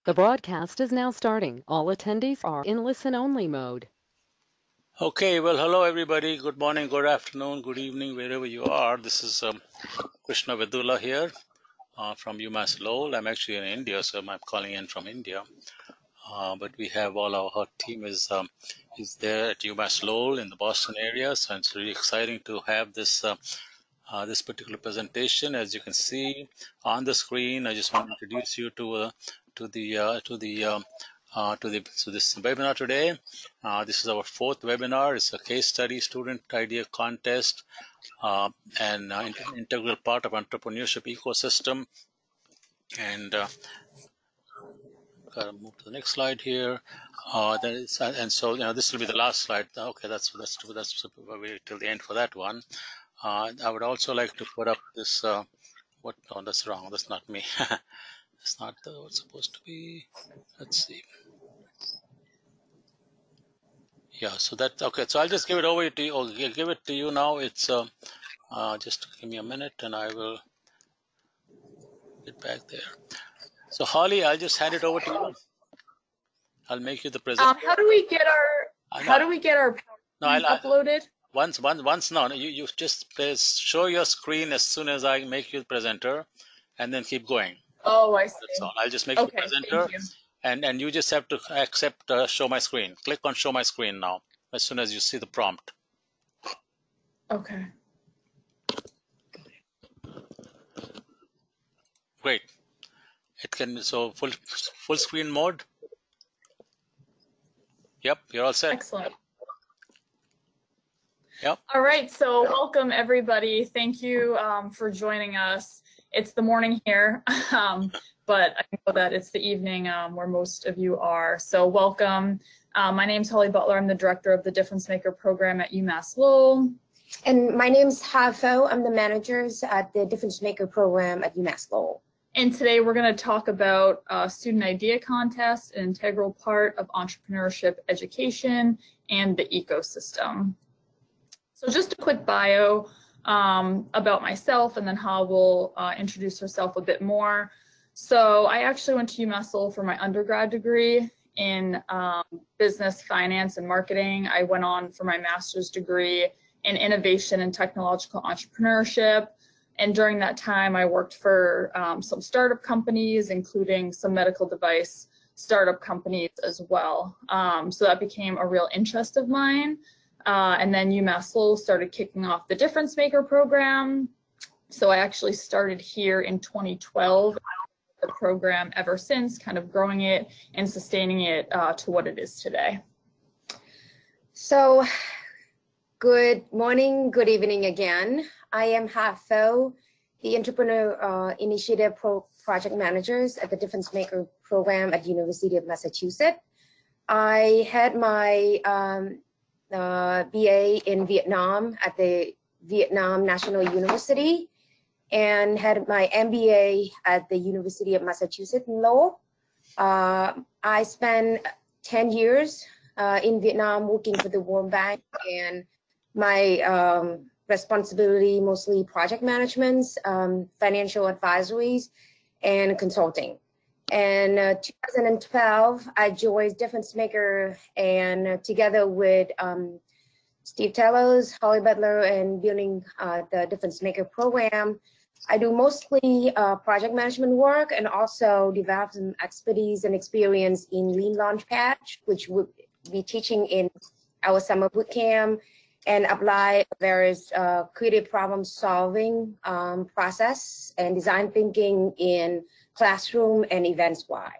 The broadcast is now starting. All attendees are in listen-only mode. Okay, well, hello everybody. Good morning, good afternoon, good evening, wherever you are. This is Krishna Vedula here from UMass Lowell. I'm actually in India, so I'm calling in from India. But we have all our team is there at UMass Lowell in the Boston area, so it's really exciting to have this this particular presentation. As you can see on the screen, I just want to introduce you to the so this webinar today. This is our fourth webinar. It's a case study, student idea contest, and integral part of entrepreneurship ecosystem. And gotta move to the next slide here. And so this will be the last slide. Okay, that's wait till the end for that one. I would also like to put up this. What? No, that's wrong. That's not me. That's not what's supposed to be. Let's see. Yeah. So that okay. So I'll just give it over to you. Or give it to you now. It's just give me a minute, and I will get back there. So Holly, I'll just hand it over to you. I'll make you the presenter. How do we get our uploaded? Once no, you just show your screen as soon as I make you the presenter, and then keep going. Oh, I see. That's all. I'll just make you the presenter, and you just have to accept show my screen. Click on show my screen now as soon as you see the prompt. Okay. Great. It can so full screen mode. Yep, you're all set. Excellent. Yep. All right, so welcome everybody. Thank you for joining us. It's the morning here, but I know that it's the evening where most of you are. So welcome. My name's Holly Butler. I'm the director of the Difference Maker program at UMass Lowell. And my name's Hafo. I'm the manager at the Difference Maker program at UMass Lowell. And today we're going to talk about student idea contest, an integral part of entrepreneurship education and the ecosystem. So just a quick bio about myself, and then Ha will introduce herself a bit more. So I actually went to UMass Lowell for my undergrad degree in business, finance, and marketing. I went on for my master's degree in innovation and technological entrepreneurship. And during that time, I worked for some startup companies, including some medical device startup companies as well. So that became a real interest of mine. And then UMass Lowell started kicking off the Difference Maker program. So I actually started here in 2012, the program ever since, kind of growing it and sustaining it to what it is today. So good morning, good evening again. I am Hafo, the Entrepreneur Initiative Project Managers at the Difference Maker program at University of Massachusetts. I had my BA in Vietnam at the Vietnam National University and had my MBA at the University of Massachusetts in Lowell. I spent 10 years in Vietnam working for the World Bank, and my responsibility mostly project management, financial advisories, and consulting. And 2012, I joined Difference Maker, and together with Steve Tellos, Holly Butler, and building the Difference Maker program, I do mostly project management work and also develop some expertise and experience in Lean Launchpad, which would be teaching in our summer boot camp, and apply various creative problem solving process and design thinking in classroom and events wide.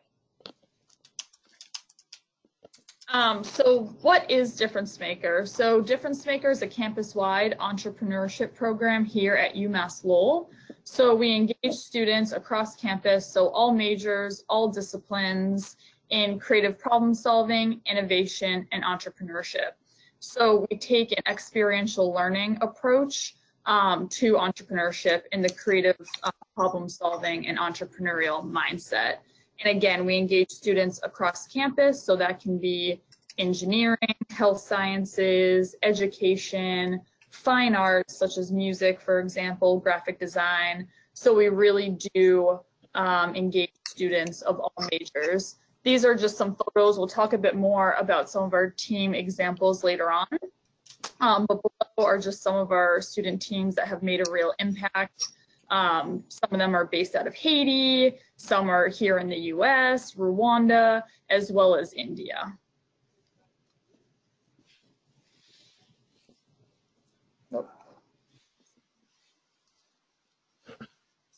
So what is Difference Maker? So Difference Maker is a campus-wide entrepreneurship program here at UMass Lowell. So we engage students across campus, so all majors, all disciplines, in creative problem solving, innovation, and entrepreneurship. So we take an experiential learning approach to entrepreneurship in the creative problem solving and entrepreneurial mindset. And again, we engage students across campus, so that can be engineering, health sciences, education, fine arts, such as music, for example, graphic design. So we really do engage students of all majors. These are just some photos. We'll talk a bit more about some of our team examples later on. But below are just some of our student teams that have made a real impact. Some of them are based out of Haiti, some are here in the US, Rwanda, as well as India.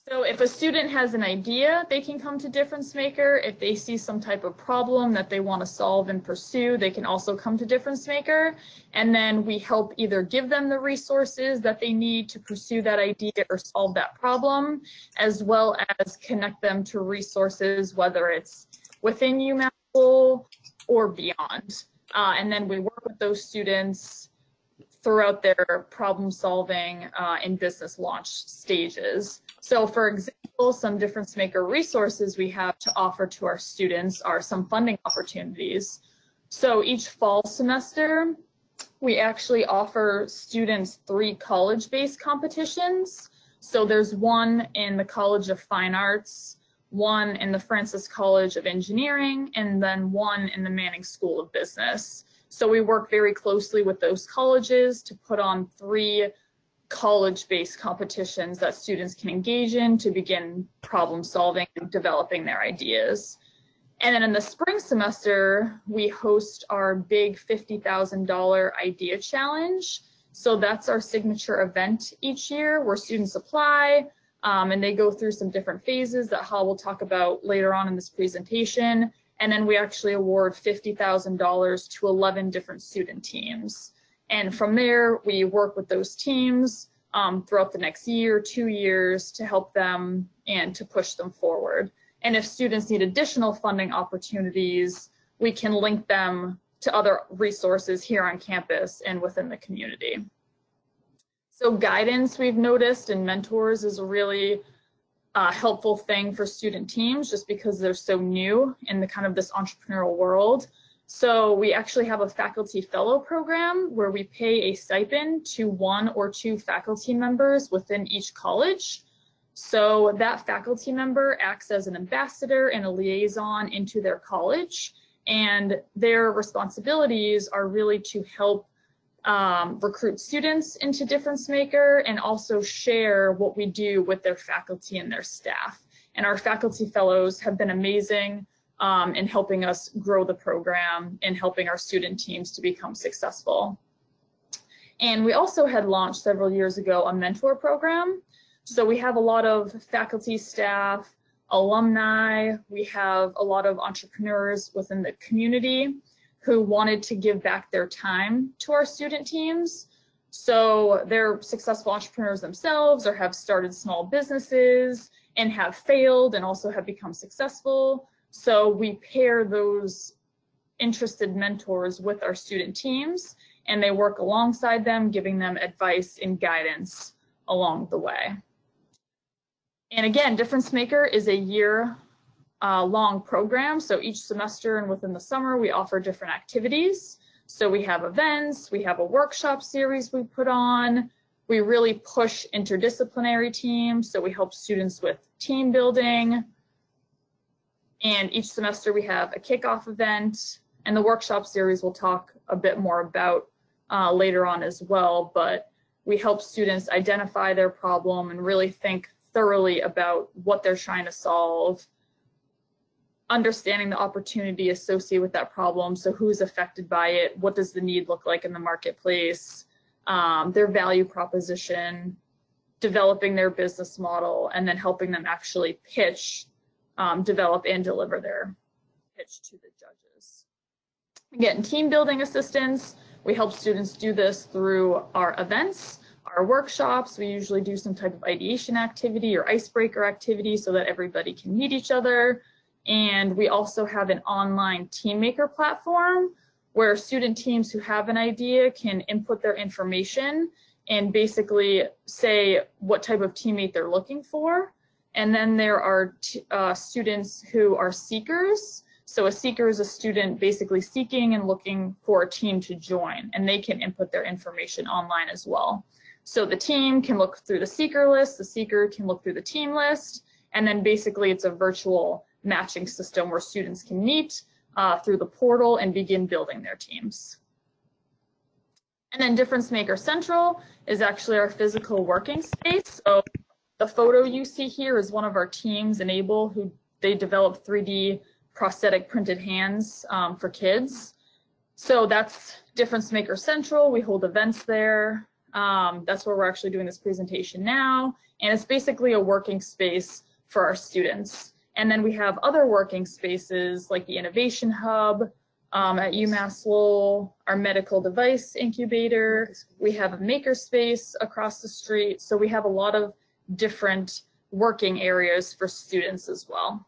So if a student has an idea, they can come to Difference Maker. If they see some type of problem that they want to solve and pursue, they can also come to Difference Maker. And then we help either give them the resources that they need to pursue that idea or solve that problem, as well as connect them to resources, whether it's within UMass or beyond. And then we work with those students throughout their problem solving and business launch stages. So for example, some Difference Maker resources we have to offer to our students are some funding opportunities. So each fall semester, we actually offer students 3 college-based competitions. So there's one in the College of Fine Arts, one in the Francis College of Engineering, and then one in the Manning School of Business. So we work very closely with those colleges to put on 3 college-based competitions that students can engage in to begin problem solving and developing their ideas. And then in the spring semester, we host our big $50,000 idea challenge. So that's our signature event each year where students apply and they go through some different phases that Hal will talk about later on in this presentation. And then we actually award $50,000 to 11 different student teams. And from there, we work with those teams throughout the next year, 2 years to help them and to push them forward. And if students need additional funding opportunities, we can link them to other resources here on campus and within the community. So guidance, we've noticed, and mentors is a really helpful thing for student teams just because they're so new in the kind of this entrepreneurial world. So we actually have a faculty fellow program where we pay a stipend to 1 or 2 faculty members within each college. So that faculty member acts as an ambassador and a liaison into their college, and their responsibilities are really to help recruit students into Difference Maker and also share what we do with their faculty and their staff. And our faculty fellows have been amazing in helping us grow the program and helping our student teams to become successful. And we also had launched several years ago a mentor program. So we have a lot of faculty, staff, alumni. We have a lot of entrepreneurs within the community who wanted to give back their time to our student teams. So they're successful entrepreneurs themselves or have started small businesses and have failed and also have become successful. So we pair those interested mentors with our student teams, and they work alongside them, giving them advice and guidance along the way. And again, Difference Maker is a year-long program. So each semester and within the summer, we offer different activities. So we have events, we have a workshop series we put on. We really push interdisciplinary teams. So we help students with team building. And each semester we have a kickoff event, and the workshop series we'll talk a bit more about later on as well. But we help students identify their problem and really think thoroughly about what they're trying to solve, understanding the opportunity associated with that problem. So who's affected by it? What does the need look like in the marketplace? Their value proposition, developing their business model, and then helping them actually pitch, develop and deliver their pitch to the judges. Again, team building assistance. We help students do this through our events, our workshops. We usually do some type of ideation activity or icebreaker activity so that everybody can meet each other. And we also have an online team maker platform where student teams who have an idea can input their information and basically say what type of teammate they're looking for. And then there are students who are seekers. So a seeker is a student basically seeking and looking for a team to join, and they can input their information online as well. So the team can look through the seeker list, the seeker can look through the team list, and then basically it's a virtual matching system where students can meet through the portal and begin building their teams. And then Difference Maker Central is actually our physical working space. So the photo you see here is one of our teams, Enable, who they developed 3D prosthetic printed hands for kids. So that's Difference Maker Central. We hold events there. That's where we're actually doing this presentation now. And it's basically a working space for our students. And then we have other working spaces like the Innovation Hub at UMass Lowell, our medical device incubator. We have a makerspace across the street. So we have a lot of different working areas for students as well.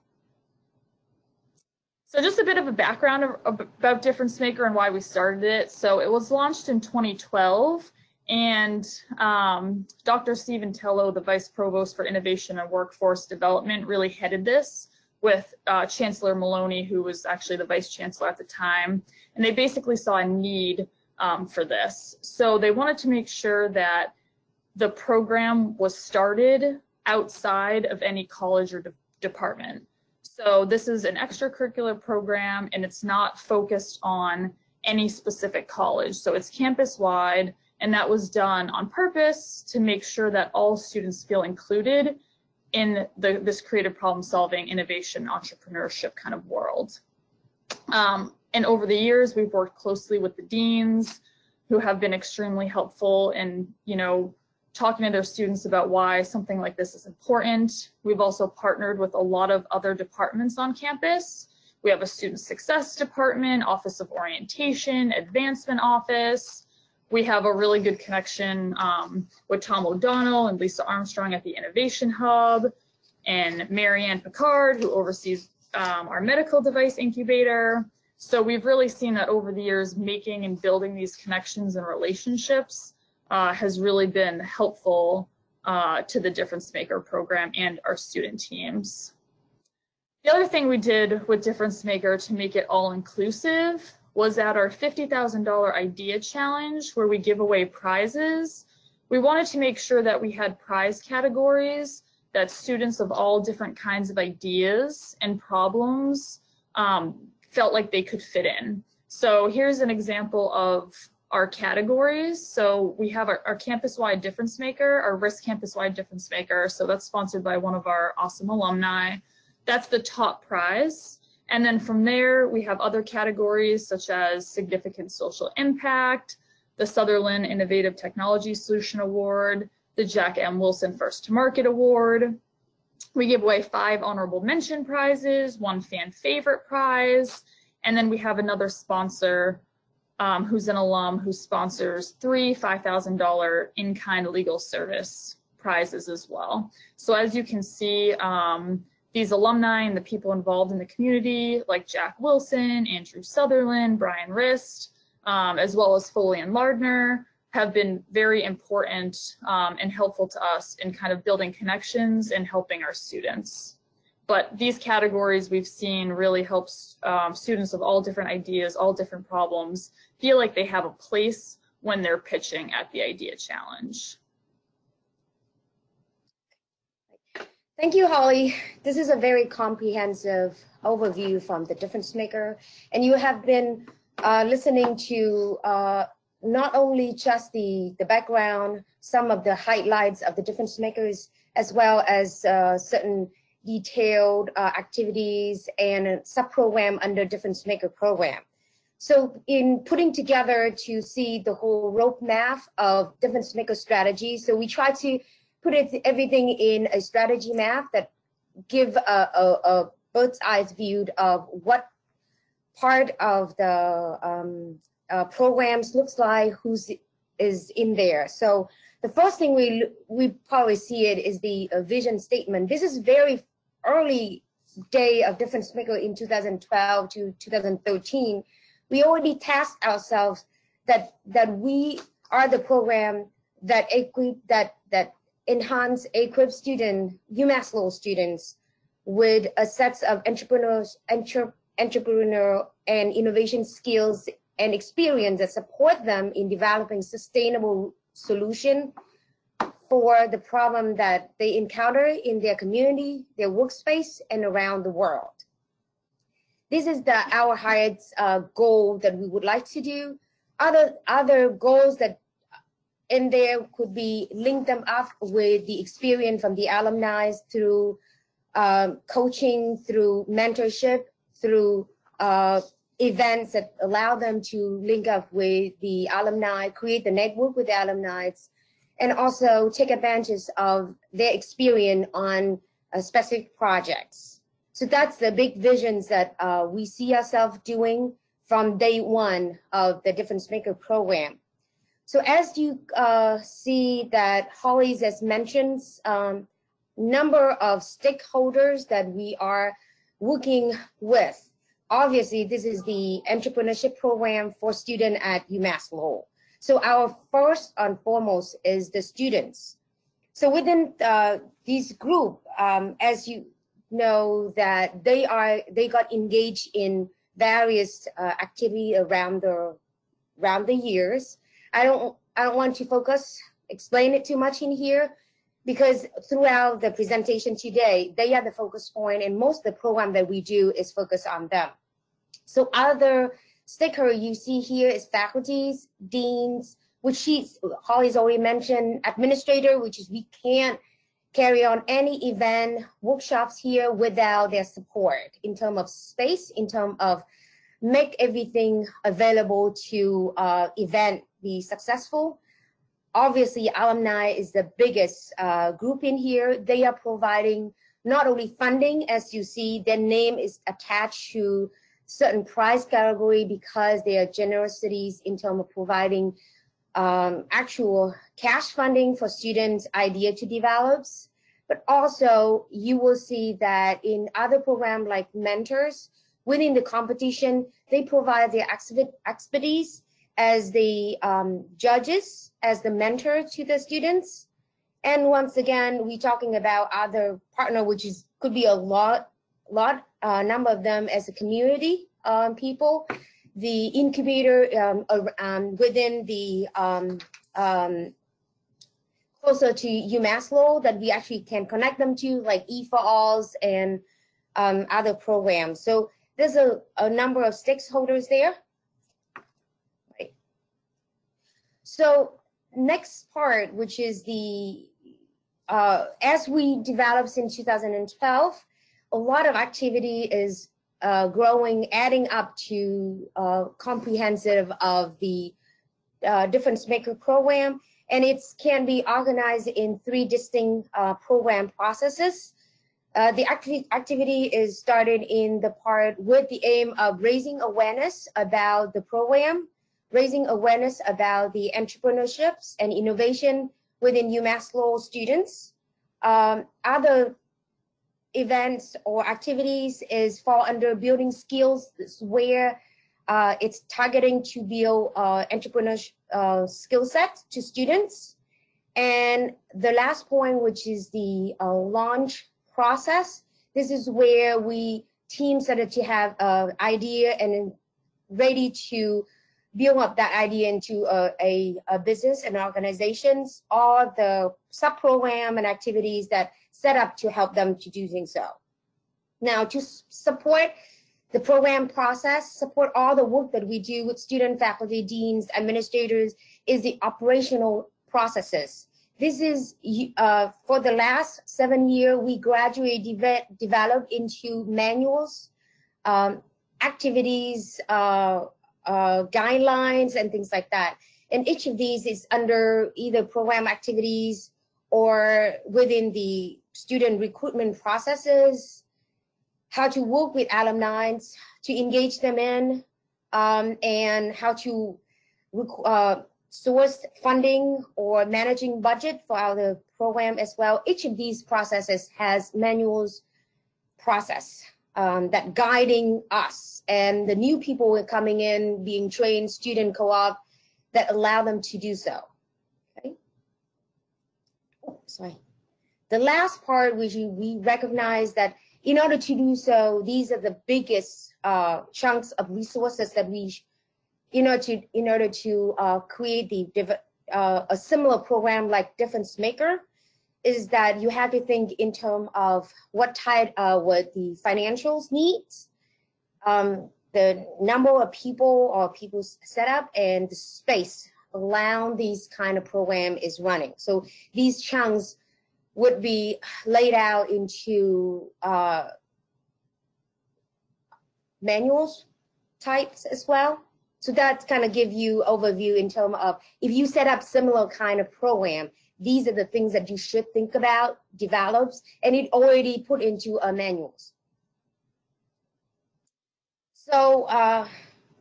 So just a bit of a background about Difference Maker and why we started it. So it was launched in 2012, and Dr. Stephen Tello, the Vice Provost for Innovation and Workforce Development, really headed this with Chancellor Maloney, who was actually the Vice Chancellor at the time. And they basically saw a need for this. So they wanted to make sure that the program was started outside of any college or department. So this is an extracurricular program, and it's not focused on any specific college. So it's campus-wide, and that was done on purpose to make sure that all students feel included in this creative problem-solving, innovation, entrepreneurship kind of world. And over the years, we've worked closely with the deans, who have been extremely helpful in, talking to their students about why something like this is important. We've also partnered with a lot of other departments on campus. We have a student success department, Office of Orientation, Advancement Office. We have a really good connection with Tom O'Donnell and Lisa Armstrong at the Innovation Hub, and Marianne Picard, who oversees our medical device incubator. So we've really seen that over the years, making and building these connections and relationships has really been helpful to the Difference Maker program and our student teams. The other thing we did with Difference Maker to make it all-inclusive was at our $50,000 idea challenge, where we give away prizes. We wanted to make sure that we had prize categories that students of all different kinds of ideas and problems felt like they could fit in. So here's an example of our categories. So we have our campus-wide difference maker, our risk campus-wide difference maker. So that's sponsored by one of our awesome alumni. That's the top prize. And then from there, we have other categories such as significant social impact, the Sutherland Innovative Technology Solution Award, the Jack M. Wilson First to Market Award. We give away 5 honorable mention prizes, 1 fan favorite prize, and then we have another sponsor who's an alum who sponsors 3 $5,000 in-kind legal service prizes as well. So as you can see, these alumni and the people involved in the community, like Jack Wilson, Andrew Sutherland, Brian Rist, as well as Foley and Lardner, have been very important and helpful to us in kind of building connections and helping our students. But these categories we've seen really helps students of all different ideas, all different problems, feel like they have a place when they're pitching at the Idea Challenge. Thank you, Holly. This is a very comprehensive overview from the Difference Maker. And you have been listening to not only just the background, some of the highlights of the Difference Makers, as well as certain detailed activities and a sub-program under Difference Maker program. So in putting together to see the whole roadmap of Difference Maker strategy, so we try to put everything in a strategy map that give a bird's eye view of what part of the programs looks like, who's is in there. So the first thing we probably see it is the vision statement. This is very early day of Difference Maker in 2012 to 2013. We already tasked ourselves that we are the program that enhance, equip UMass Lowell students with a set of entrepreneurial and innovation skills and experience that support them in developing sustainable solution for the problem that they encounter in their community, their workspace, and around the world. this is our highest goal that we would like to do. Other goals that in there could be link them up with the experience from the alumni through coaching, through mentorship, through events that allow them to link up with the alumni, create the network with the alumni, and also take advantage of their experience on specific projects. So that's the big visions that we see ourselves doing from day one of the Difference Maker program. So as you see that Holly has mentioned, number of stakeholders that we are working with. Obviously, this is the entrepreneurship program for students at UMass Lowell. So our first and foremost is the students. So within this group, as you know, that they got engaged in various activity around the years. I don't want to explain it too much in here, because throughout the presentation today, they are the focus point, and most of the program that we do is focused on them. So other sticker you see here is faculties, deans, which Holly's already mentioned, administrator, which is we can't carry on any event, workshops here without their support in terms of space, in terms of make everything available to event be successful. Obviously, alumni is the biggest group in here. They are providing not only funding, as you see, their name is attached to certain prize category because they are generosities in terms of providing actual cash funding for students' idea to develop. But also, you will see that in other programs like mentors, within the competition, they provide their expertise as the judges, as the mentor to the students. And once again, we're talking about other partner, which could be a lot number of them as a community people. The incubator within the closer to UMass Lowell that we actually can connect them to, like E4Alls and other programs. So there's a number of stakeholders there. Right. So next part, which is the as we developed in 2012, a lot of activity is growing, adding up to comprehensive of the Difference Maker program, and it can be organized in 3 distinct program processes. The activity is started in the part with the aim of raising awareness about the program, raising awareness about the entrepreneurships and innovation within UMass Lowell students. Other events or activities fall under building skills, where it's targeting to build entrepreneurship skill set to students. And the last point, which is the launch process, this is where teams started to have an idea and ready to build up that idea into a business and organizations, all the sub-program and activities that set up to help them to do so. Now, to support the program process, support all the work that we do with student, faculty, deans, administrators, is the operational processes. This is, for the last 7 years, we gradually developed into manuals, activities, guidelines, and things like that. And each of these is under either program activities or within the student recruitment processes, how to work with alumni, to engage them in, and how to source funding or managing budget for our program as well. Each of these processes has manuals process that guiding us and the new people who are coming in, being trained, student co-op, that allow them to do so. Okay. Oh, sorry. The last part, which we recognize that in order to do so, these are the biggest chunks of resources that in order to create a similar program like Difference Maker, is that you have to think in terms of what the financials needs, the number of people or people's setup and the space around these kind of program is running. So these chunks would be laid out into manuals types as well. So that kind of give you overview in terms of if you set up similar kind of program, these are the things that you should think about, develops, and it already put into manuals. So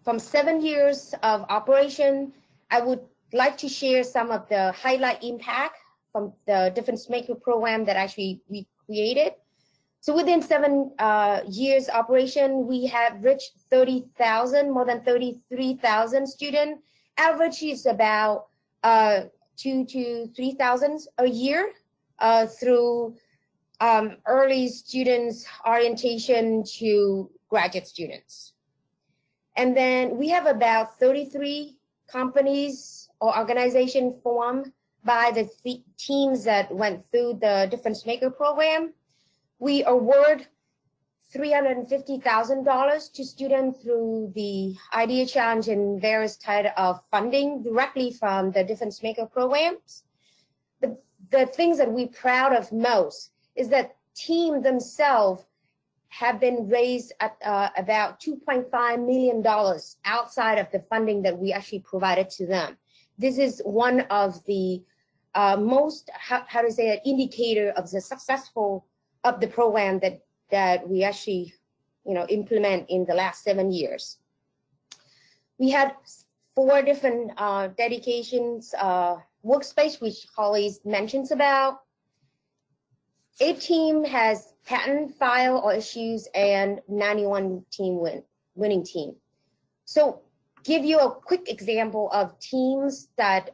from 7 years of operation, I would like to share some of the highlight impact from the difference maker program that actually we created. So within 7 years operation, we have reached 30,000, more than 33,000 students. Average is about 2,000 to 3,000 a year through early students orientation to graduate students. And then we have about 33 companies or organizations formed by the teams that went through the difference maker program. We award $350,000 to students through the Idea Challenge and various types of funding directly from the difference maker programs. The things that we're proud of most is that team themselves have been raised at about $2.5 million outside of the funding that we actually provided to them. This is one of the most, how to say, an indicator of the successful of the program that we actually, implement in the last 7 years. We had 4 different dedications, workspace, which Holly mentions about. 8 team has patent file or issues and 91 team winning team. So give you a quick example of teams that,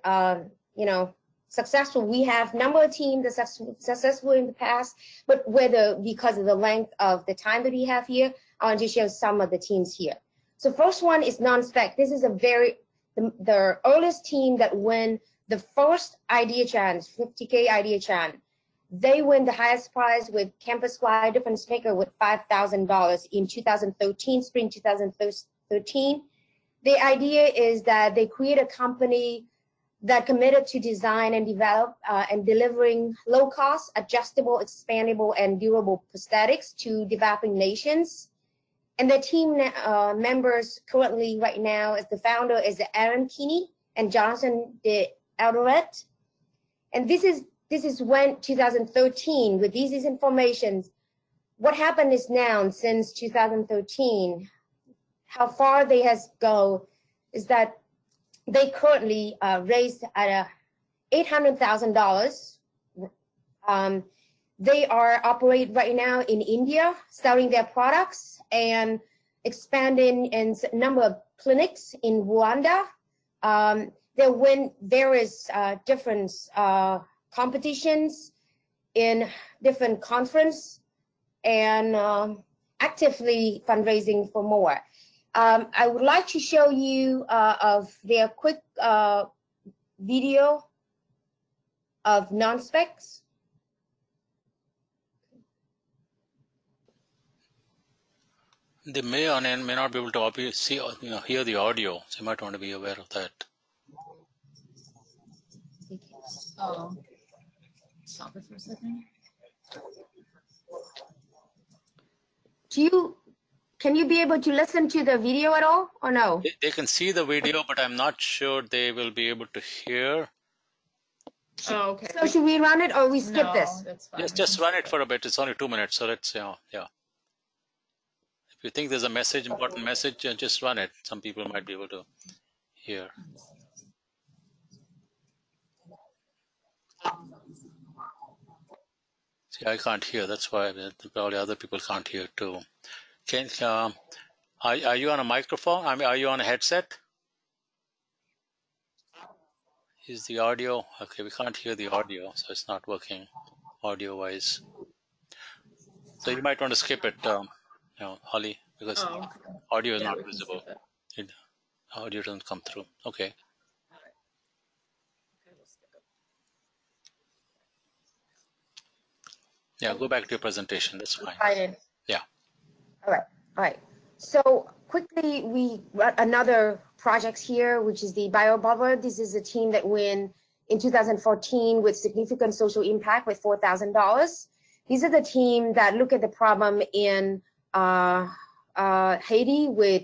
successful. We have number of teams that successful in the past, but because of the length of the time that we have here, I want to show some of the teams here. So first one is non-spec. This is the earliest team that win the first Idea Challenge, 50K Idea Challenge. They win the highest prize with campus-wide difference maker with $5,000 in 2013, spring 2013. The idea is that they create a company that committed to design and develop and delivering low-cost, adjustable, expandable, and durable prosthetics to developing nations. And the team members currently right now as the founder is Aaron Keeney and Jonathan de Alderette. And this is when 2013 with these informations. What happened is now since 2013, how far they has go is that they currently raised at $800,000. They are operate right now in India, selling their products and expanding in a number of clinics in Rwanda. They win various different competitions in different conferences and actively fundraising for more. I would like to show you of their quick video of non-specs. They may or may not be able to see, hear the audio, so you might want to be aware of that. Oh, stop it for a second. Can you be able to listen to the video at all or no? They can see the video, but I'm not sure they will be able to hear. Oh, okay. So should we run it or we skip No, this? that's fine. Just run it for a bit. It's only 2 minutes, so let's, yeah. If you think there's a message, important message, just run it. Some people might be able to hear. See, I can't hear. That's why probably other people can't hear too. Are you on a microphone? I mean, are you on a headset? Is the audio okay? We can't hear the audio, so it's not working audio-wise. So you might want to skip it, Holly, because audio is not visible. Audio doesn't come through. Okay. Yeah, go back to your presentation. That's fine. I did. Yeah. All right. So quickly, we run another project here, which is the Bio Bubble. This is a team that win in 2014 with significant social impact with $4,000. These are the team that look at the problem in Haiti with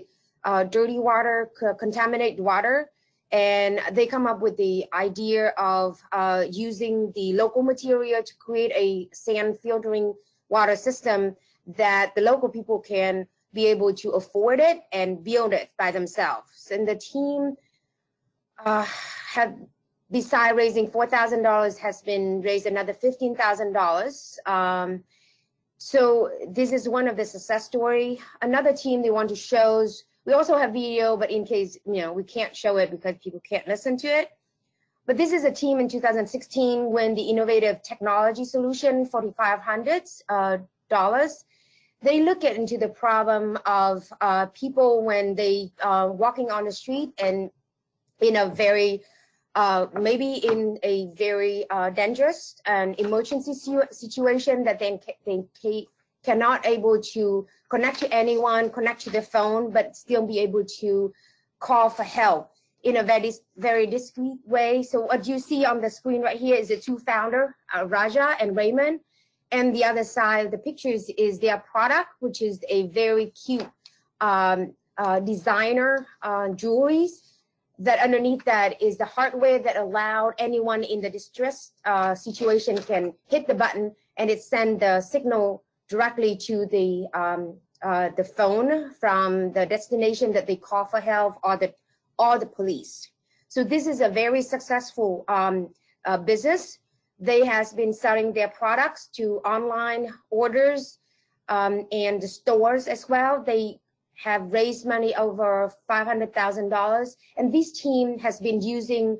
dirty water, contaminated water, and they come up with the idea of using the local material to create a sand filtering water system that the local people can be able to afford it and build it by themselves. And the team have, besides raising $4,000, has been raised another $15,000. So this is one of the success story. Another team they want to show, we also have video, but in case, we can't show it because people can't listen to it. But this is a team in 2016 when the innovative technology solution, $4,500, they look into the problem of people when they walking on the street and in a very, maybe in a very dangerous and emergency situation that they cannot able to connect to anyone, connect to the phone, but still be able to call for help in a very, very discreet way. So what you see on the screen right here is the two founder, Raja and Raymond. And the other side of the pictures is their product, which is a very cute designer jewelries. That underneath that is the hardware that allowed anyone in the distress situation can hit the button and it send the signal directly to the phone from the destination that they call for help or the police. So this is a very successful business. They has been selling their products to online orders and the stores as well. They have raised money over $500,000. And this team has been using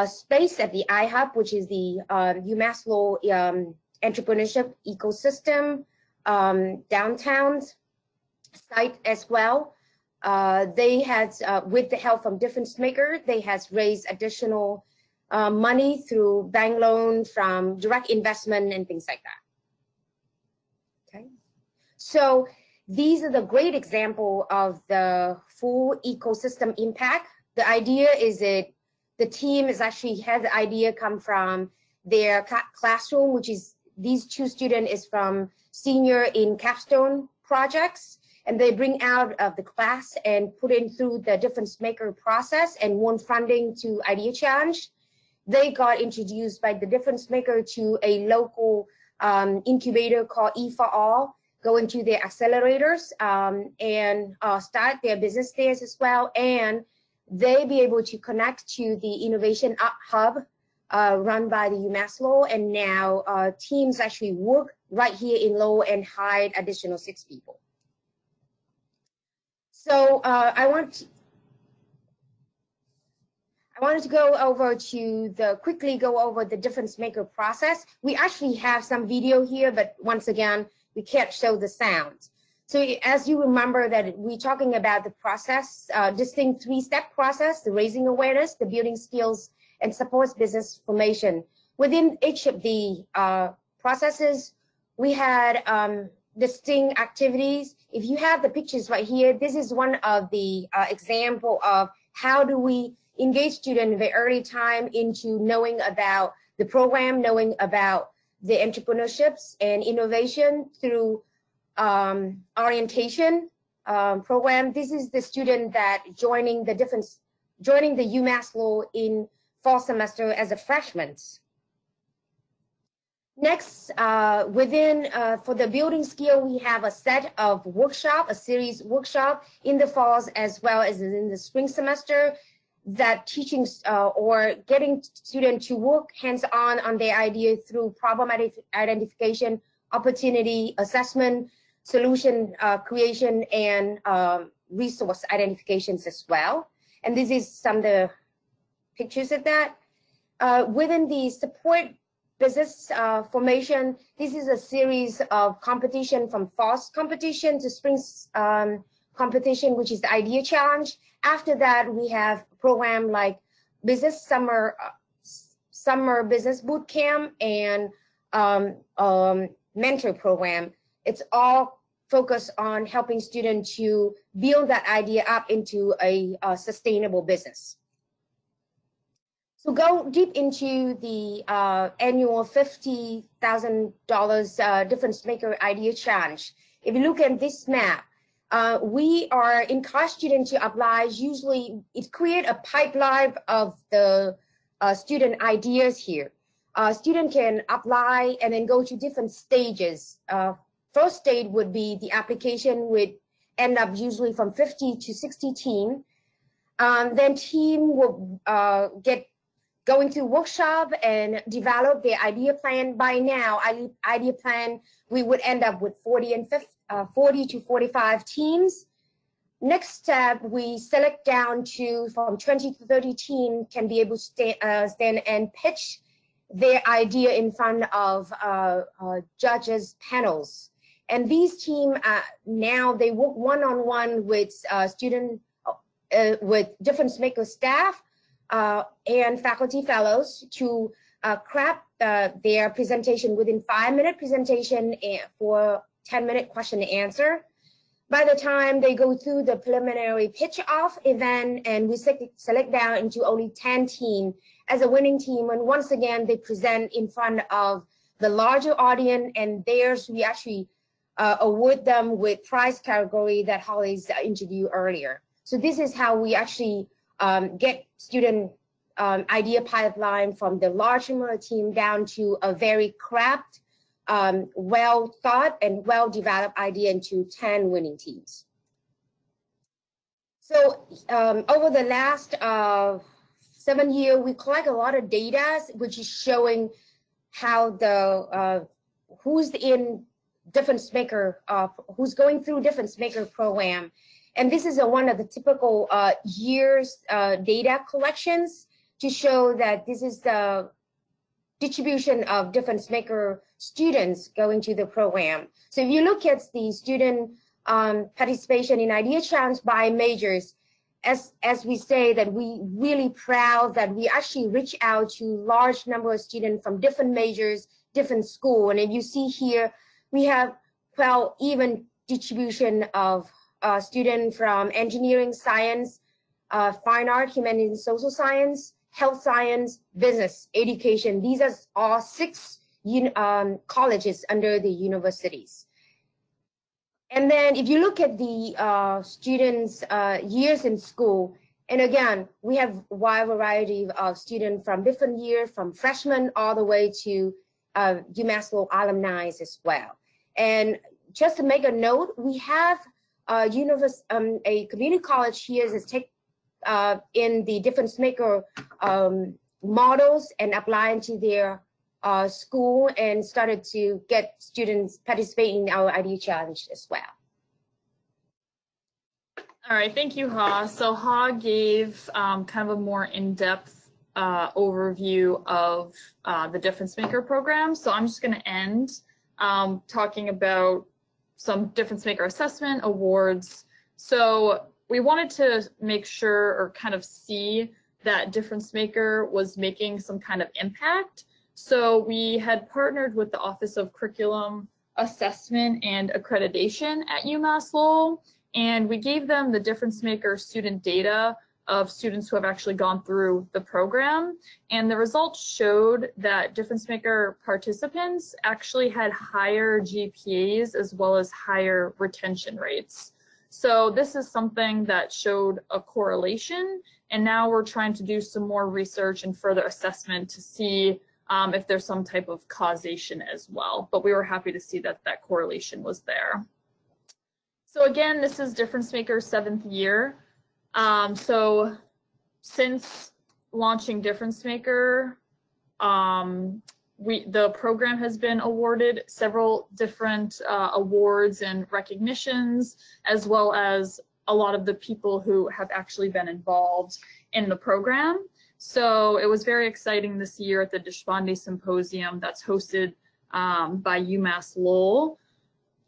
space at the iHub, which is the UMass Lowell Entrepreneurship ecosystem downtown site as well. They had, with the help from difference maker, they has raised additional money through bank loan, from direct investment and things like that. Okay, so these are the great example of the full ecosystem impact. The idea is that the team is actually had the idea come from their classroom, which is these two students is from senior in capstone projects, and they bring out of the class and put in through the difference maker process and won funding to Idea Challenge. They got introduced by the difference maker to a local incubator called E4All, go into their accelerators and start their business there as well. And they be able to connect to the innovation hub run by the UMass Lowell. And now teams actually work right here in Lowell and hire additional 6 people. So I wanted to go over quickly go over the difference maker process. We actually have some video here, but once again, we can't show the sound. So as you remember that we're talking about the process, distinct 3-step process, the raising awareness, the building skills, and supports business formation. Within each of the processes, we had distinct activities. If you have the pictures right here, this is one of the example of how do we engage students very early time into knowing about the program, knowing about the entrepreneurships and innovation through orientation program. This is the student that joining the UMass Lowell in fall semester as a freshman. Next, for the building skill, we have a set of workshop, a series workshop in the falls as well as in the spring semester that teaching or getting students to work hands-on on their idea through problem identification, opportunity assessment, solution creation, and resource identifications as well. And this is some of the pictures of that. Within the support business formation, this is a series of competition from fall competition to spring competition, which is the Idea Challenge. After that, we have a program like business summer business boot camp and mentor program. It's all focus on helping students to build that idea up into a sustainable business. So go deep into the annual $50,000 Difference Maker Idea Challenge. If you look at this map, we are encourage students to apply. Usually it creates a pipeline of the student ideas here. Student can apply and then go to different stages. First stage would be the application would end up usually from 50 to 60 team. Then team will get going through workshop and develop their idea plan. By now, idea plan, we would end up with 40 to 45 teams. Next step, we select down to from 20 to 30 teams can be able to stand and pitch their idea in front of judges panels. And these teams now they work one-on-one with student with Difference Maker staff and faculty fellows to craft their presentation within 5-minute presentation for 10-minute question and answer. By the time they go through the preliminary pitch-off event, and we select down into only 10 teams as a winning team, and once again they present in front of the larger audience, and theirs we actually award them with prize category that Holly's introduced earlier. So this is how we actually get student idea pipeline from the large number of team down to a very crafted, well thought and well developed idea into 10 winning teams. So over the last 7 years, we collect a lot of data, which is showing how the who's in Difference Maker, who's going through Difference Maker program. And this is one of the typical years data collections to show that this is the distribution of Difference Maker students going to the program. So if you look at the student participation in Idea Challenge by majors, as we say that we really proud that we actually reach out to large number of students from different majors, different schools. And if you see here, we have well even distribution of students from engineering, science, fine art, humanities, and social science, health science, business, education. These are all 6 colleges under the universities. And then if you look at the students' years in school, and again, we have a wide variety of students from different years, from freshmen all the way to UMass Lowell alumni as well. And just to make a note, we have a community college here that take in the Difference Maker models and apply into their school and started to get students participating in our Idea Challenge as well. All right, thank you, Ha. So Ha gave kind of a more in-depth overview of the Difference Maker program. So I'm just going to end talking about some Difference Maker assessment awards. So we wanted to make sure or kind of see that Difference Maker was making some kind of impact. So we had partnered with the Office of Curriculum Assessment and Accreditation at UMass Lowell, and we gave them the Difference Maker student data of students who have actually gone through the program. And the results showed that Difference Maker participants actually had higher GPAs as well as higher retention rates. So this is something that showed a correlation, and now we're trying to do some more research and further assessment to see if there's some type of causation as well. But we were happy to see that that correlation was there. So again, this is Difference Maker's 7th year. So since launching Difference Maker, the program has been awarded several different awards and recognitions, as well as a lot of the people who have actually been involved in the program. So it was very exciting this year at the Deshpande Symposium that's hosted by UMass Lowell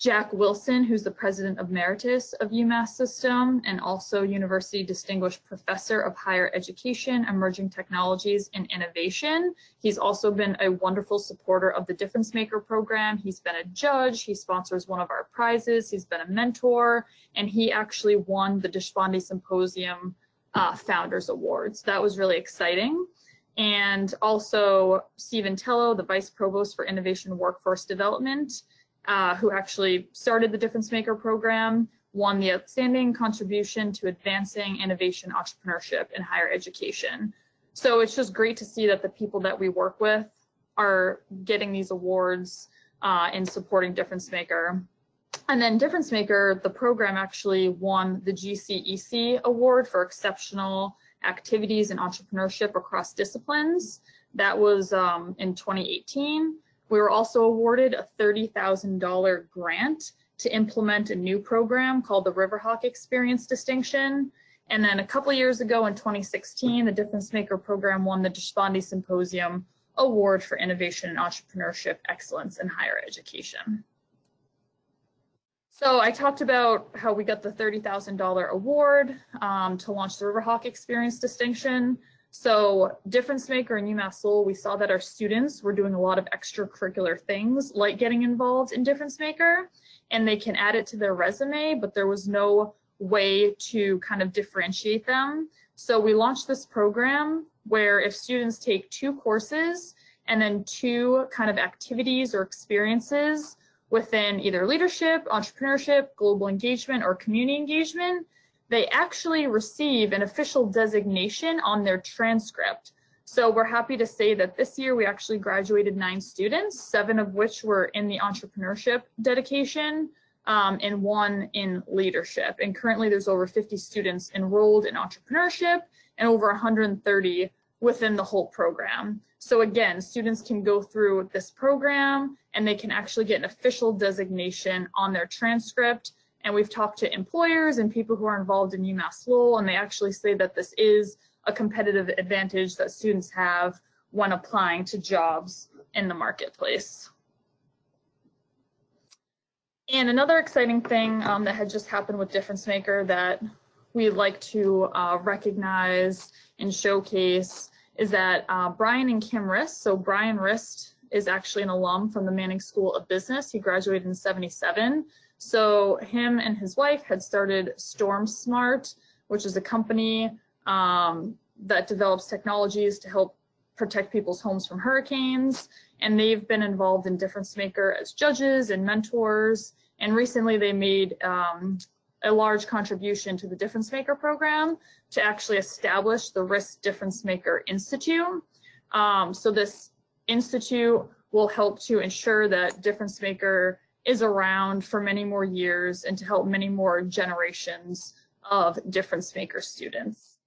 Jack Wilson, who's the President Emeritus of UMass System and also University Distinguished Professor of Higher Education, Emerging Technologies, and Innovation. He's also been a wonderful supporter of the Difference Maker program. He's been a judge, he sponsors one of our prizes, he's been a mentor, and he actually won the Deshpande Symposium Founders Awards. That was really exciting. And also Stephen Tello, the Vice Provost for Innovation Workforce Development, who actually started the Difference Maker program, won the Outstanding Contribution to Advancing Innovation Entrepreneurship in Higher Education. So it's just great to see that the people that we work with are getting these awards in supporting Difference Maker. And then Difference Maker, the program actually won the GCEC Award for Exceptional Activities in Entrepreneurship across disciplines. That was in 2018. We were also awarded a $30,000 grant to implement a new program called the Riverhawk Experience Distinction. And then a couple years ago in 2016, the Difference Maker program won the Deshpande Symposium Award for Innovation and Entrepreneurship Excellence in Higher Education. So I talked about how we got the $30,000 award to launch the Riverhawk Experience Distinction. So Difference Maker and UMass Lowell, we saw that our students were doing a lot of extracurricular things like getting involved in Difference Maker, and they can add it to their resume, but there was no way to kind of differentiate them. So we launched this program where if students take 2 courses and then 2 kind of activities or experiences within either leadership, entrepreneurship, global engagement, or community engagement, they actually receive an official designation on their transcript. So we're happy to say that this year we actually graduated 9 students, 7 of which were in the entrepreneurship dedication and 1 in leadership. And currently there's over 50 students enrolled in entrepreneurship and over 130 within the whole program. So again, students can go through this program and they can actually get an official designation on their transcript. And we've talked to employers and people who are involved in UMass Lowell, and they actually say that this is a competitive advantage that students have when applying to jobs in the marketplace. And another exciting thing that had just happened with Difference Maker that we'd like to recognize and showcase is that Brian and Kim Rist, so Brian Rist is actually an alum from the Manning School of Business. He graduated in '77. So him and his wife had started Storm Smart, which is a company that develops technologies to help protect people's homes from hurricanes. And they've been involved in Difference Maker as judges and mentors. And recently they made a large contribution to the Difference Maker program to actually establish the Risk Difference Maker Institute. So this institute will help to ensure that Difference Maker is around for many more years and to help many more generations of Difference Maker students.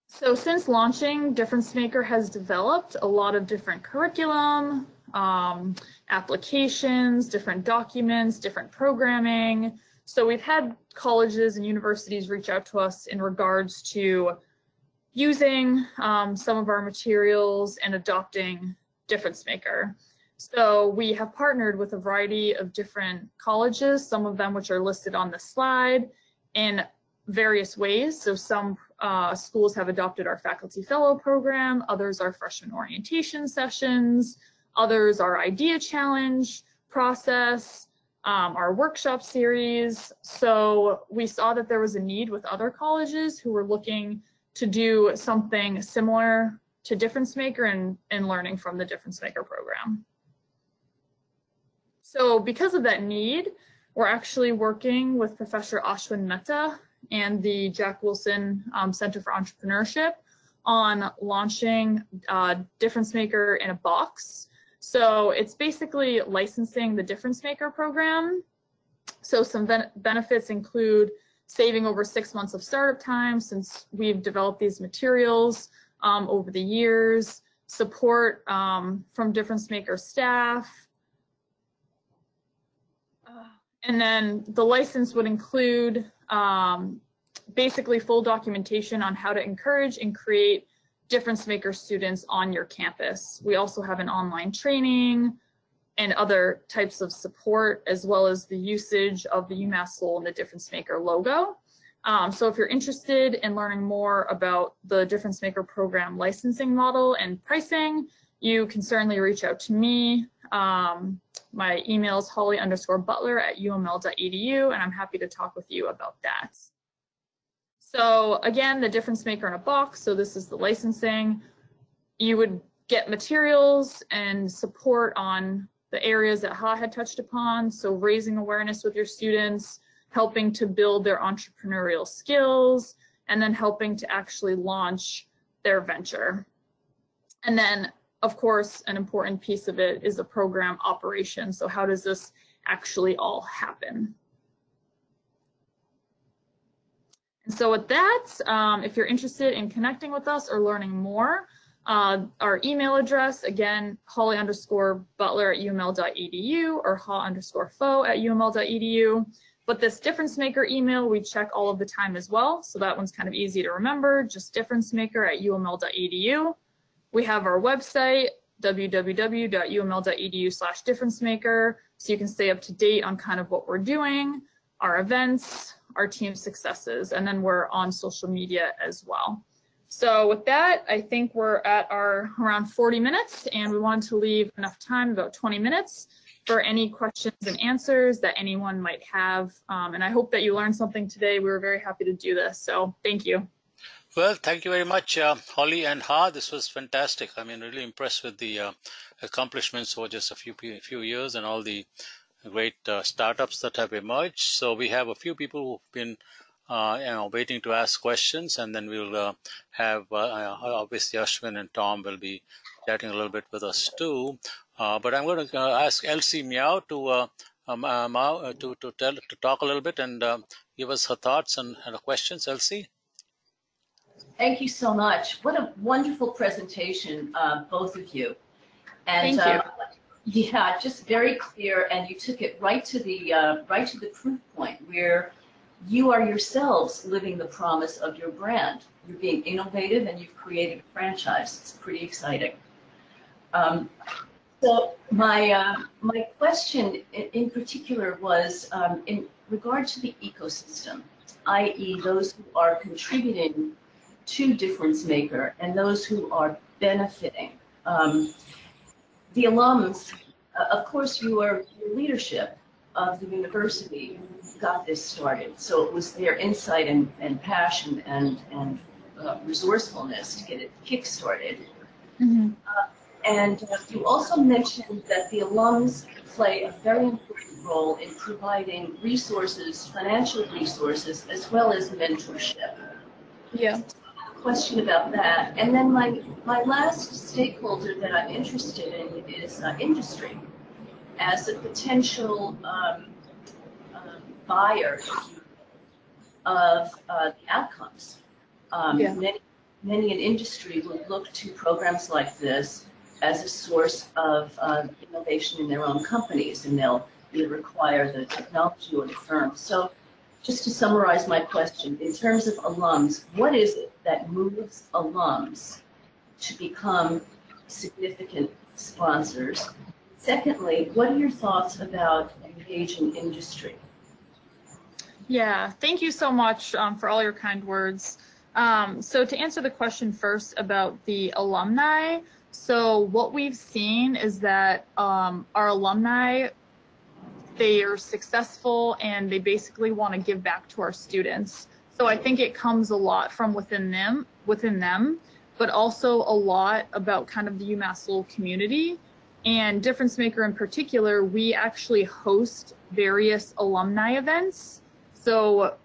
So since launching, Difference Maker has developed a lot of different curriculum, applications, different documents, different programming. So we've had colleges and universities reach out to us in regards to using some of our materials and adopting Difference Maker. So we have partnered with a variety of different colleges, some of them which are listed on the slide, in various ways. So some schools have adopted our Faculty Fellow program, others are freshman orientation sessions, others are Idea Challenge process, our workshop series. So we saw that there was a need with other colleges who were looking to do something similar to Difference Maker and learning from the Difference Maker program. So because of that need, we're actually working with Professor Ashwin Mehta and the Jack Wilson Center for Entrepreneurship on launching Difference Maker in a box. So it's basically licensing the Difference Maker program. So some benefits include saving over 6 months of startup time since we've developed these materials over the years, support from Difference Maker staff, and then the license would include basically full documentation on how to encourage and create Difference Maker students on your campus. We also have an online training, and other types of support, as well as the usage of the UMass Lowell and the Difference Maker logo. So if you're interested in learning more about the Difference Maker program licensing model and pricing, you can certainly reach out to me. My email is holly_butler@uml.edu, and I'm happy to talk with you about that. So again, the Difference Maker in a box. So this is the licensing. You would get materials and support on the areas that Ha had touched upon. So raising awareness with your students, helping to build their entrepreneurial skills, and then helping to actually launch their venture. And then, of course, an important piece of it is the program operation. So how does this actually all happen? And so with that, if you're interested in connecting with us or learning more, our email address, again, holly_butler@uml.edu or ha_fo@uml.edu. But this Difference Maker email, we check all of the time as well. So that one's kind of easy to remember, just differencemaker@uml.edu. We have our website, www.uml.edu/differencemaker, so you can stay up to date on kind of what we're doing, our events, our team successes, and then we're on social media as well. So with that, I think we're at our around 40 minutes, and we wanted to leave enough time, about 20 minutes, for any questions and answers that anyone might have. And I hope that you learned something today. We were very happy to do this, so thank you. Well, thank you very much, Holly and Ha. This was fantastic. I mean, really impressed with the accomplishments over just a few years and all the great startups that have emerged. So we have a few people who've been waiting to ask questions, and then we'll have obviously Ashwin and Tom will be chatting a little bit with us too. But I'm going to ask Elsie Meow to talk a little bit and give us her thoughts and her questions. Elsie. Thank you so much. What a wonderful presentation, both of you. And Thank you. yeah, just very clear, and you took it right to the proof point where you are yourselves living the promise of your brand. You're being innovative, and you've created a franchise. It's pretty exciting. So my question in particular was in regard to the ecosystem, i.e., those who are contributing to Difference Maker and those who are benefiting. The alums, of course, your leadership of the university got this started. So it was their insight and passion and resourcefulness to get it kick-started. Mm-hmm. And you also mentioned that the alums play a very important role in providing resources, financial resources, as well as mentorship. Yeah. Question about that. And then my last stakeholder that I'm interested in is industry as a potential buyer of the outcomes. Yeah. Many in industry will look to programs like this as a source of innovation in their own companies, and they'll either require the technology or the firm. So just to summarize my question, in terms of alums, what is it that moves alums to become significant sponsors? Secondly, what are your thoughts about engaging industry? Yeah, thank you so much for all your kind words. So to answer the question first about the alumni, so what we've seen is that our alumni, they are successful and they basically want to give back to our students. So I think it comes a lot from within them, but also a lot about kind of the UMass Lowell community. And Difference Maker in particular, we actually host various alumni events. So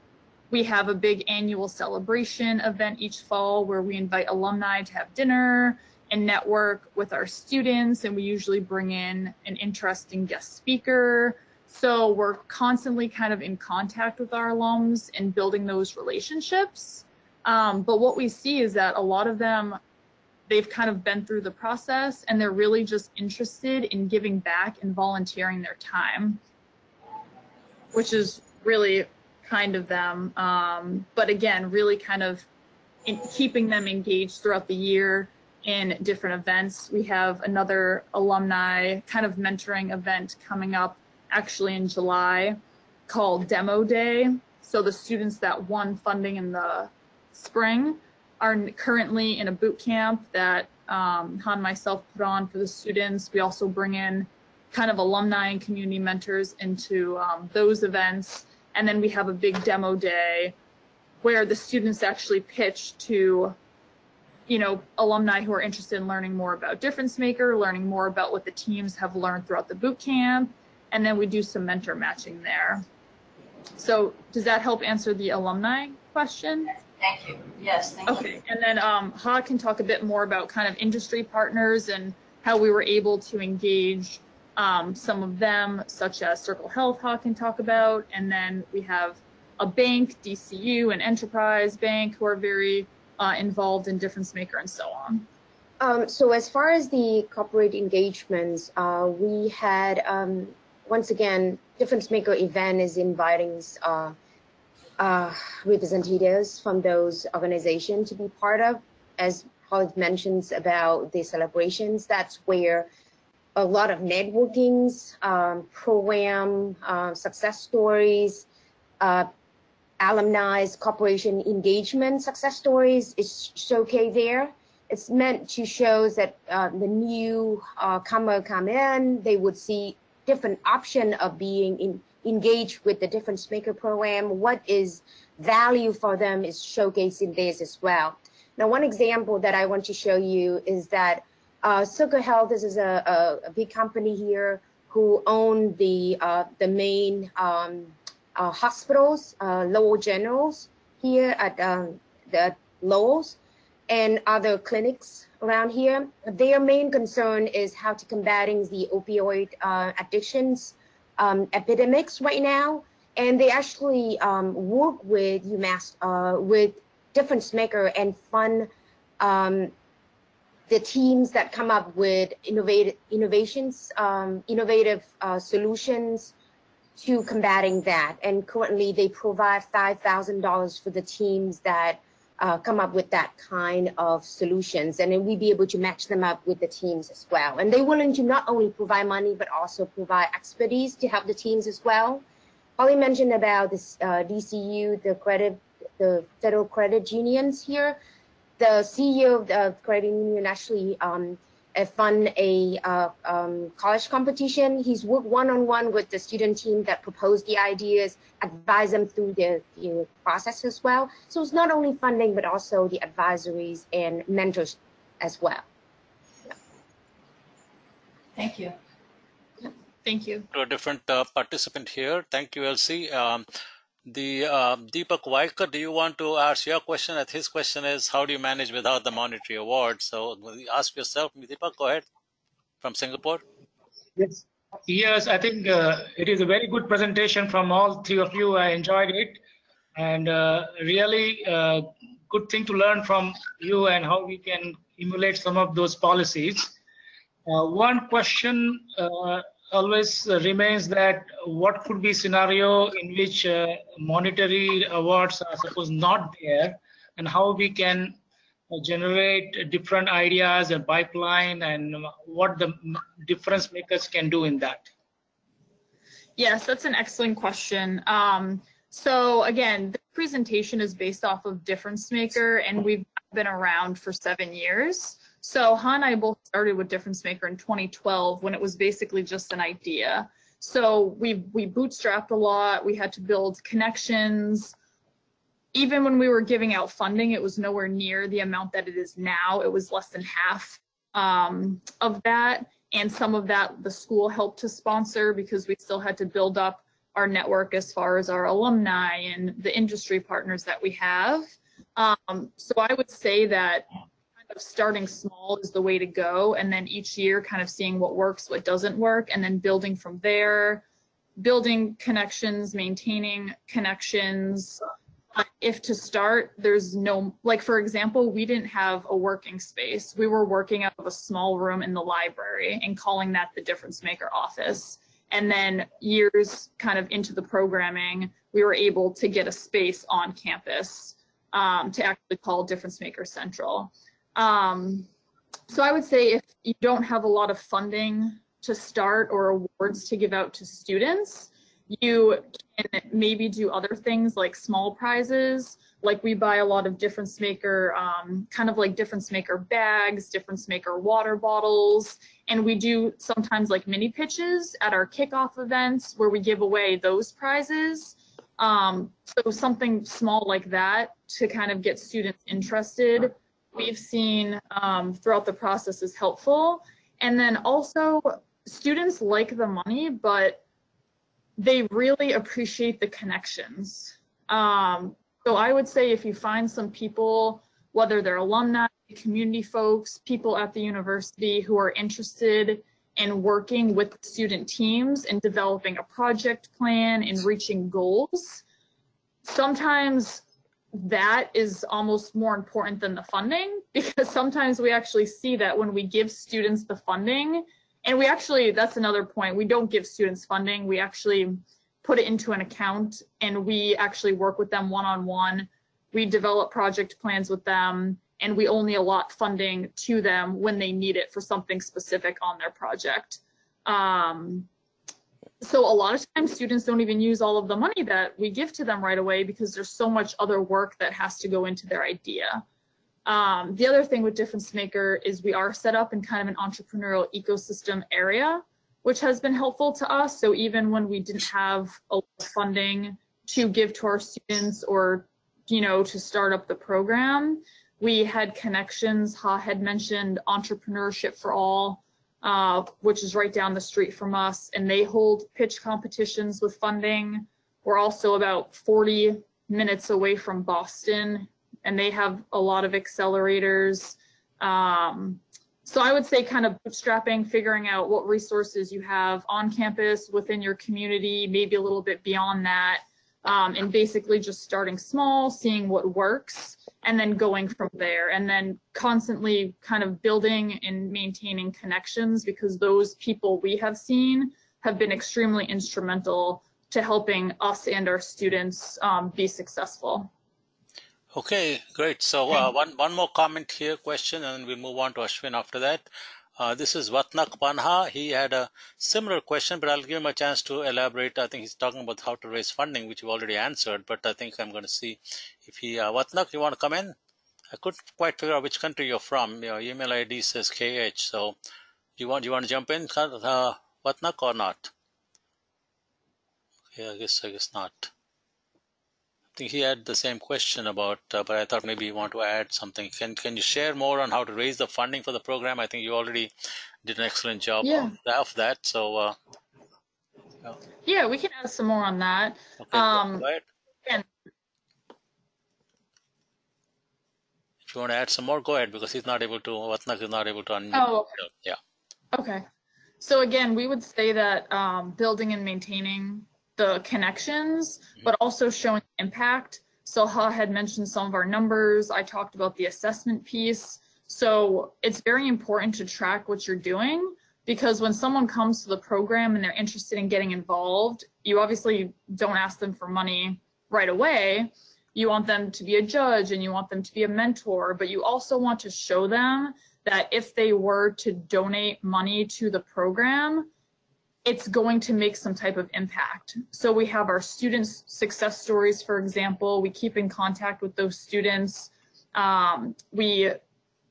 we have a big annual celebration event each fall where we invite alumni to have dinner and network with our students, and we usually bring in an interesting guest speaker. So we're constantly kind of in contact with our alums and building those relationships. But what we see is that a lot of them, they've kind of been through the process and they're really just interested in giving back and volunteering their time, which is really kind of them. But again, really kind of keeping them engaged throughout the year in different events. We have another alumni kind of mentoring event coming up actually in July called Demo Day. So the students that won funding in the spring are currently in a boot camp that Han and myself put on for the students. We also bring in kind of alumni and community mentors into those events. And then we have a big demo day where the students actually pitch to, you know, alumni who are interested in learning more about Difference Maker, learning more about what the teams have learned throughout the boot camp, and then we do some mentor matching there. So does that help answer the alumni question? Thank you. Yes, thank you. Okay, and then Ha can talk a bit more about kind of industry partners and how we were able to engage some of them, such as Circle Health, Ha can talk about, and then we have a bank, DCU, and Enterprise Bank, who are very involved in Difference Maker and so on. So as far as the corporate engagements, we had, once again, Difference Maker event is inviting representatives from those organizations to be part of. As Holly mentions about the celebrations, that's where a lot of networkings, program, success stories, alumni, corporation engagement success stories is showcased there. It's meant to show that the new comer come in, they would see different option of being engaged with the Difference Maker program. What is value for them is showcased in this as well. Now, one example that I want to show you is that Circle Health, this is a big company here who own the main hospitals, Lowell Generals here at the Lowell's and other clinics around here. Their main concern is how to combating the opioid addictions epidemics right now. And they actually work with UMass, with Difference Maker and fund the teams that come up with innovative solutions to combating that. And currently they provide $5,000 for the teams that come up with that kind of solutions. And then we'd be able to match them up with the teams as well. And they're willing to not only provide money, but also provide expertise to help the teams as well. Holly mentioned about this DCU, the federal credit unions here. The CEO of the credit union actually fund a college competition. He's worked one-on-one with the student team that proposed the ideas, advise them through the process as well. So it's not only funding, but also the advisories and mentors as well. Yeah. Thank you. Thank you. To a different participant here. Thank you, Elsie. Deepak Vaikar, do you want to ask your question? His question is, how do you manage without the monetary award? So ask yourself, Deepak, go ahead, from Singapore. Yes, yes, I think it is a very good presentation from all three of you. I enjoyed it, and really good thing to learn from you and how we can emulate some of those policies. One question always remains that what could be scenario in which monetary awards are suppose not there, and how we can generate different ideas and pipeline, and what the difference makers can do in that. Yes, that's an excellent question. So again, the presentation is based off of Difference Maker, and we've been around for 7 years. So Han and I both started with Difference Maker in 2012 when it was basically just an idea. So we bootstrapped a lot. We had to build connections. Even when we were giving out funding, it was nowhere near the amount that it is now. It was less than half of that. And some of that the school helped to sponsor because we still had to build up our network as far as our alumni and the industry partners that we have. So I would say that starting small is the way to go, and then each year kind of seeing what works, what doesn't work, and then building from there, building connections, maintaining connections. If to start, there's no, like for example, we didn't have a working space. We were working out of a small room in the library and calling that the Difference Maker office. And then years kind of into the programming, we were able to get a space on campus to actually call Difference Maker Central. So I would say if you don't have a lot of funding to start or awards to give out to students, you can maybe do other things like small prizes. Like we buy a lot of difference maker, kind of like difference maker bags, difference maker water bottles, and we do sometimes like mini pitches at our kickoff events where we give away those prizes. So something small like that to kind of get students interested, we've seen throughout the process is helpful. And then also students like the money, but they really appreciate the connections. So I would say if you find some people, whether they're alumni, community folks, people at the university who are interested in working with student teams and developing a project plan and reaching goals, sometimes that is almost more important than the funding, because sometimes we actually see that when we give students the funding, and we actually, that's another point, we don't give students funding, we actually put it into an account and we actually work with them one-on-one. We develop project plans with them and we only allot funding to them when they need it for something specific on their project. So a lot of times students don't even use all of the money that we give to them right away because there's so much other work that has to go into their idea. The other thing with Difference Maker is we are set up in kind of an entrepreneurial ecosystem area, which has been helpful to us. So even when we didn't have a lot of funding to give to our students or, you know, to start up the program, we had connections. Ha had mentioned Entrepreneurship for All, which is right down the street from us, and they hold pitch competitions with funding. We're also about 40 minutes away from Boston, and they have a lot of accelerators. So I would say kind of bootstrapping, figuring out what resources you have on campus, within your community, maybe a little bit beyond that, and basically just starting small, seeing what works, and then going from there, and then constantly kind of building and maintaining connections, because those people we have seen have been extremely instrumental to helping us and our students be successful. Okay, great. So one more comment here, question, and then we'll move on to Ashwin after that. This is Vatnak Panha. He had a similar question, but I'll give him a chance to elaborate. I think he's talking about how to raise funding, which you already answered, but I think I'm going to see if he, Vatnak, you want to come in? I couldn't quite figure out which country you're from. Your email ID says KH, so you want to jump in, Vatnak, or not? Okay, I guess not. I think he had the same question about, but I thought maybe you want to add something. Can you share more on how to raise the funding for the program? I think you already did an excellent job of that. So yeah, we can add some more on that. Okay, go ahead. And if you want to add some more, go ahead, because he's not able to. Vatnak is not able to unmute. Oh, okay. Yeah. Okay. So again, we would say that building and maintaining the connections, but also showing impact. So Ha had mentioned some of our numbers. I talked about the assessment piece. So it's very important to track what you're doing, because when someone comes to the program and they're interested in getting involved, you obviously don't ask them for money right away. You want them to be a judge and you want them to be a mentor, but you also want to show them that if they were to donate money to the program, it's going to make some type of impact. So we have our students' success stories, for example. We keep in contact with those students. We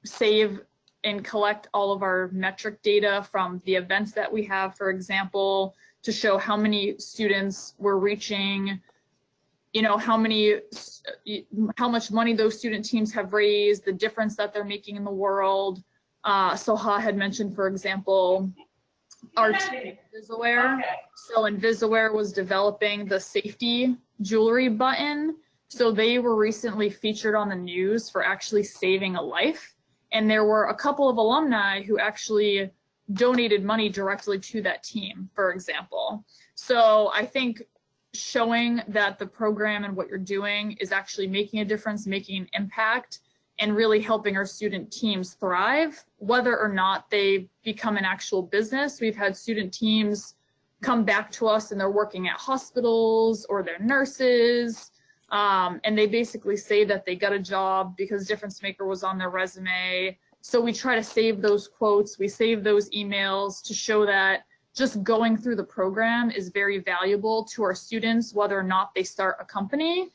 save and collect all of our metric data from the events that we have, for example, to show how many students we're reaching, you know, how much money those student teams have raised, the difference that they're making in the world. So Ha had mentioned, for example, our team Invisaware. So Invisaware was developing the safety jewelry button. So they were recently featured on the news for actually saving a life. And there were a couple of alumni who actually donated money directly to that team, for example. So I think showing that the program and what you're doing is actually making a difference, making an impact, and really helping our student teams thrive, whether or not they become an actual business. We've had student teams come back to us and they're working at hospitals or they're nurses, and they basically say that they got a job because Difference Maker was on their resume. So we try to save those quotes, we save those emails to show that just going through the program is very valuable to our students, whether or not they start a company,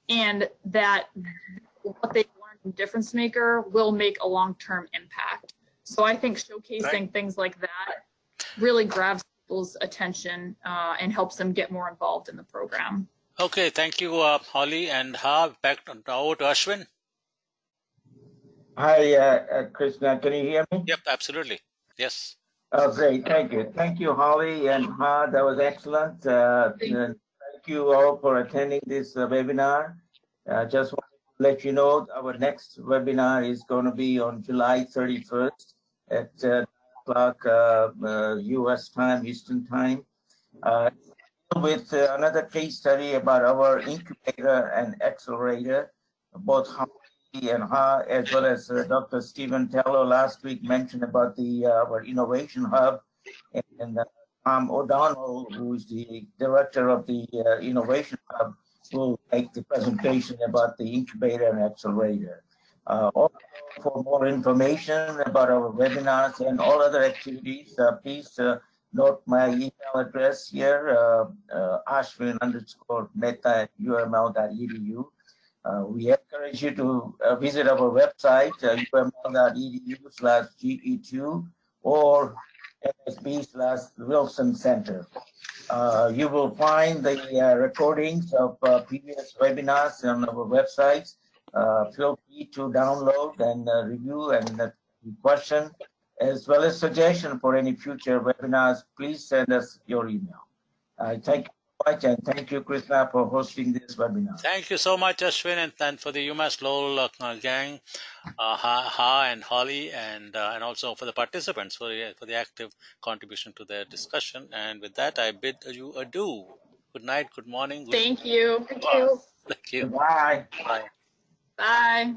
and that what they learned in Difference Maker will make a long-term impact. So I think showcasing things like that really grabs people's attention and helps them get more involved in the program. Okay, thank you, Holly. And back over to Ashwin. Hi, Krishna, can you hear me? Yep, absolutely. Yes. Oh, great, thank you. Thank you, Holly and Ha, that was excellent. Thank you all for attending this webinar. Just want to let you know our next webinar is going to be on July 31st at 9 o'clock US time, Eastern time, with another case study about our incubator and accelerator, both and Ha, as well as Dr. Stephen Tello last week mentioned about the our innovation hub, and Tom O'Donnell, who is the director of the innovation hub, will make the presentation about the incubator and accelerator. Also, for more information about our webinars and all other activities, please note my email address here, ashwin_mehta@uml.edu. We encourage you to visit our website, uml.edu/ge2 or MSB/Wilson Center. You will find the recordings of previous webinars on our websites. Feel free to download and review and question, as well as suggestion for any future webinars. Please send us your email. Thank you much, and thank you, Krishna, for hosting this webinar. Thank you so much, Ashwin, and for the UMass Lowell gang, Ha and Holly, and also for the participants for the active contribution to their discussion. And with that, I bid you adieu. Good night, good morning. Thank you. Thank you. Thank you. Bye. Bye. Bye.